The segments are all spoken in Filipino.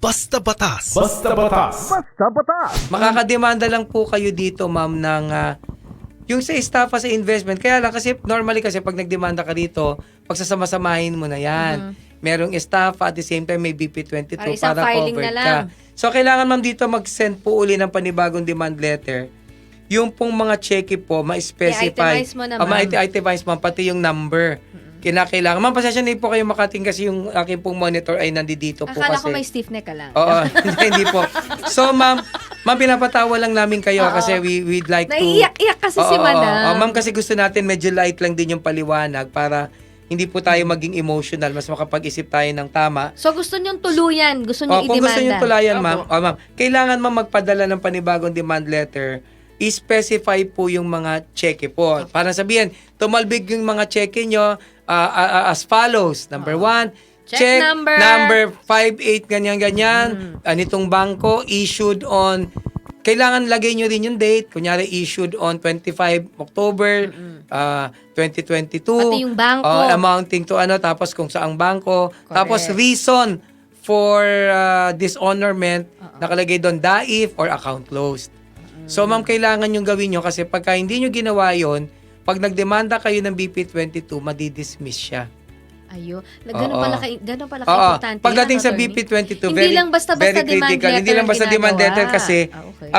Basta Batas. Basta Batas. Basta Batas. Makakademanda lang po kayo dito, ma'am, ng yung sa estafa sa investment. Kaya lang kasi normally kasi pag nagdemanda ka dito, pagsasama-samahin mo na yan. Merong estafa at the same time may BP22 Para isang para filing covered na lang. ka. So kailangan ma'am dito mag-send po uli ng panibagong demand letter. Yung pong mga cheque po, ma-specify. I-itemize mo na, ma'am. Ma-itemize ma'am, pati yung number. Kinakailangan. Ma'am, pasensya na po kayo makating kasi yung aking pong monitor ay nandito po Akala kasi. ko may stiff neck ka lang. Oo, hindi po. So, ma'am, pinapatawa lang namin kayo kasi we'd like to... Naiiyak-iyak kasi si madam. Ma'am, kasi gusto natin medyo light lang din yung paliwanag para hindi po tayo maging emotional, mas makapag-isip tayo ng tama. So gusto niyong tuluyan, gusto niyong Kung gusto i-demanda. nyo tulayan, ma'am, ma'am, kailangan ma'am magpadala ng panibagong demand letter, i-specify po yung mga cheque po. Para sabihin, tumalbig yung mga cheque nyo as follows. Number 1, Check number 58, ganyan-ganyan. Nitong bangko, issued on, kailangan lagay nyo rin yung date. Kunyari, issued on 25 October 2022. Pati yung bangko. Amounting to tapos kung saang bangko. Tapos reason for dishonorment, nakalagay doon, DAIF or account closed. So, ma'am, kailangan yung gawin nyo kasi pagka hindi nyo ginawa yon, pag nagdemanda kayo ng BP22, madidismiss siya. Ayun. Ganun pala Oo. ka-importante. Pagdating sa attorney. BP22, Hindi lang basta-basta very demand critical. letter Hindi lang basta ang demand letter ginagawa. kasi Okay.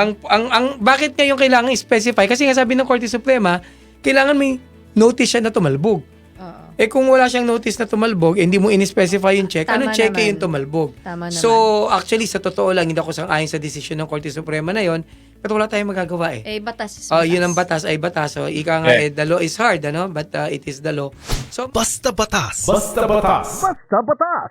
ang bakit ngayon kailangan i-specify? Kasi nga sabi ng Korte Suprema, kailangan may notice siya na tumalbog. Oo. Kung wala siyang notice na tumalbog, hindi mo in-specify yung check, Tama anong check naman. yung tumalbog? Tama So, actually, sa totoo lang, hindi ako sang-ayon sa desisyon ng Korte Suprema na yon, pero wala tayong magagawa Batas is Yun ang batas ay batas. So, ika nga, the law is hard, but it is the law. So, Basta Batas. Basta Batas. Basta Batas.